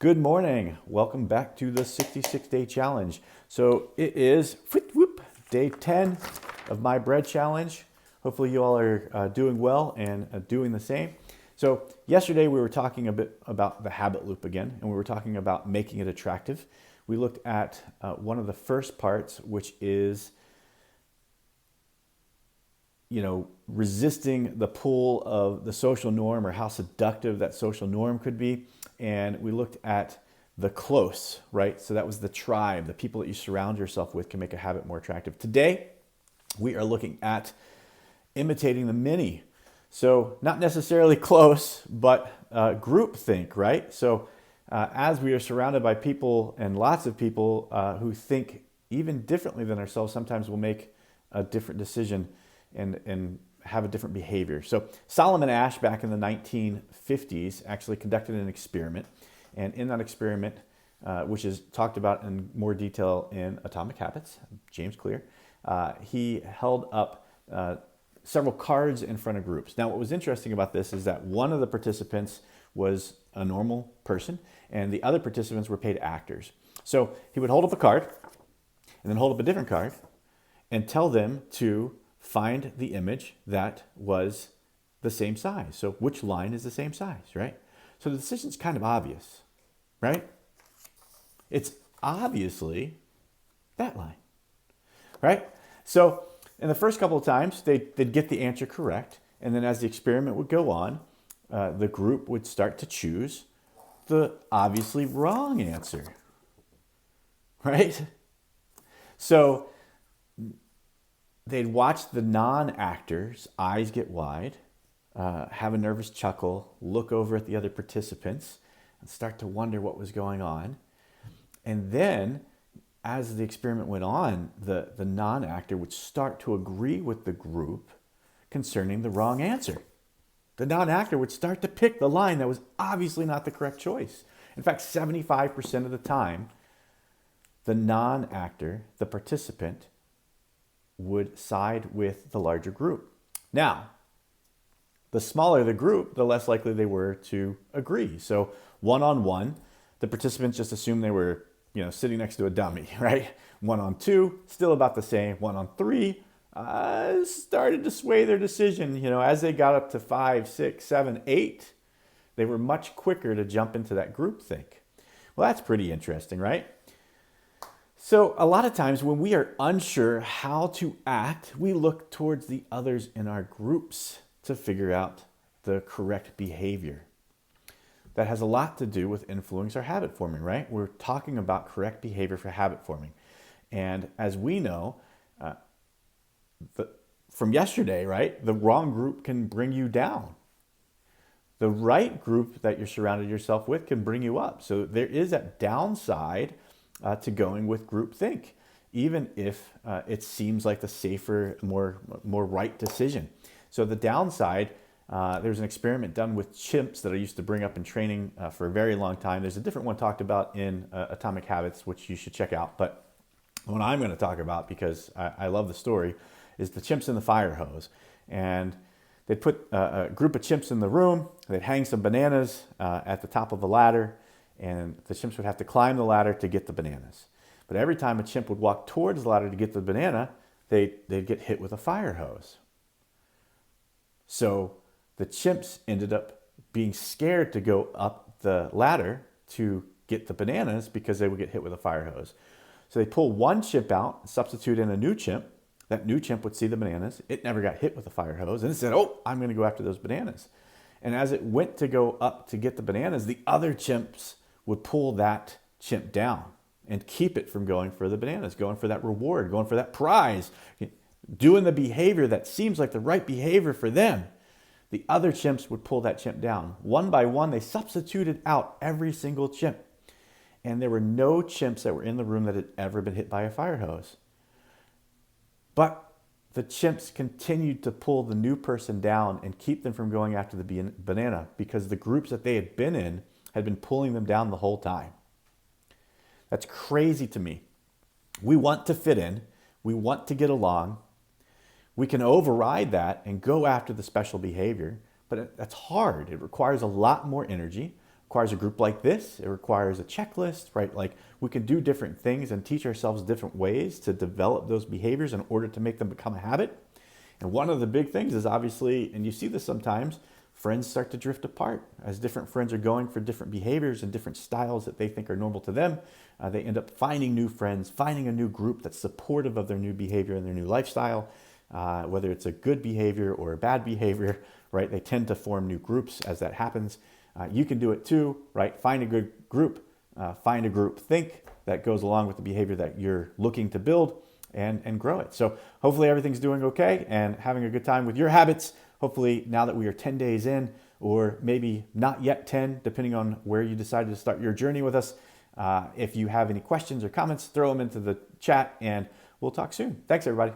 Good morning. Welcome back to the 66-day challenge. So it is day 10 of my bread challenge. Hopefully you all are doing well and doing the same. So yesterday we were talking a bit about the habit loop again, and we were talking about making it attractive. We looked at one of the first parts, which is resisting the pull of the social norm, or how seductive that social norm could be. And we looked at the close, right? So that was the tribe, the people that you surround yourself with can make a habit more attractive. Today, we are looking at imitating the many. So not necessarily close, but group think, right? So as we are surrounded by people, and lots of people who think even differently than ourselves, sometimes we'll make a different decision and have a different behavior. So Solomon Asch, back in the 1950s, actually conducted an experiment. And in that experiment, which is talked about in more detail in Atomic Habits, James Clear, he held up several cards in front of groups. Now, what was interesting about this is that one of the participants was a normal person, and the other participants were paid actors. So he would hold up a card, and then hold up a different card, and tell them to find the image that was the same size. So which line is the same size, right? So the decision's kind of obvious, right? It's obviously that line, right? So in the first couple of times, they'd get the answer correct. And then as the experiment would go on, the group would start to choose the obviously wrong answer, right? So they'd watch the non-actors' eyes get wide, have a nervous chuckle, look over at the other participants, and start to wonder what was going on. And then, as the experiment went on, the non-actor would start to agree with the group concerning the wrong answer. The non-actor would start to pick the line that was obviously not the correct choice. In fact, 75% of the time, the non-actor, the participant, would side with the larger group. Now, the smaller the group, the less likely they were to agree. So one-on-one, the participants just assumed they were, sitting next to a dummy, right? 1-on-2, still about the same. 1-on-3, started to sway their decision. As they got up to 5, 6, 7, 8, they were much quicker to jump into that group think. Well, that's pretty interesting, right? So a lot of times when we are unsure how to act, we look towards the others in our groups to figure out the correct behavior. That has a lot to do with influence or habit forming, right? We're talking about correct behavior for habit forming. And as we know, from yesterday, right, the wrong group can bring you down. The right group that you're surrounded yourself with can bring you up. So there is a downside to going with groupthink, even if it seems like the safer, more right decision. So the downside, there's an experiment done with chimps that I used to bring up in training for a very long time. There's a different one talked about in Atomic Habits, which you should check out. But what I'm going to talk about, because I love the story, is the chimps in the fire hose. And they'd put a group of chimps in the room. They'd hang some bananas at the top of a ladder, and the chimps would have to climb the ladder to get the bananas. But every time a chimp would walk towards the ladder to get the banana, they'd get hit with a fire hose. So the chimps ended up being scared to go up the ladder to get the bananas because they would get hit with a fire hose. So they pull one chimp out, substitute in a new chimp. That new chimp would see the bananas. It never got hit with a fire hose, and it said, "Oh, I'm going to go after those bananas." And as it went to go up to get the bananas, the other chimps would pull that chimp down and keep it from going for the bananas, going for that reward, going for that prize, doing the behavior that seems like the right behavior for them. The other chimps would pull that chimp down. One by one, they substituted out every single chimp. And there were no chimps that were in the room that had ever been hit by a fire hose. But the chimps continued to pull the new person down and keep them from going after the banana, because the groups that they had been in had been pulling them down the whole time. That's crazy to me. We want to fit in. We want to get along. We can override that and go after the special behavior, but that's hard. It requires a lot more energy, requires a group like this. It requires a checklist, right? Like we can do different things and teach ourselves different ways to develop those behaviors in order to make them become a habit. And one of the big things is obviously, and you see this sometimes, friends start to drift apart as different friends are going for different behaviors and different styles that they think are normal to them. They end up finding new friends, finding a new group that's supportive of their new behavior and their new lifestyle, whether it's a good behavior or a bad behavior, right? They tend to form new groups as that happens. You can do it too, right? Find a good group, find a group think that goes along with the behavior that you're looking to build, and grow it. So hopefully everything's doing okay and having a good time with your habits. Hopefully now that we are 10 days in, or maybe not yet 10, depending on where you decided to start your journey with us. If you have any questions or comments, throw them into the chat and we'll talk soon. Thanks, everybody.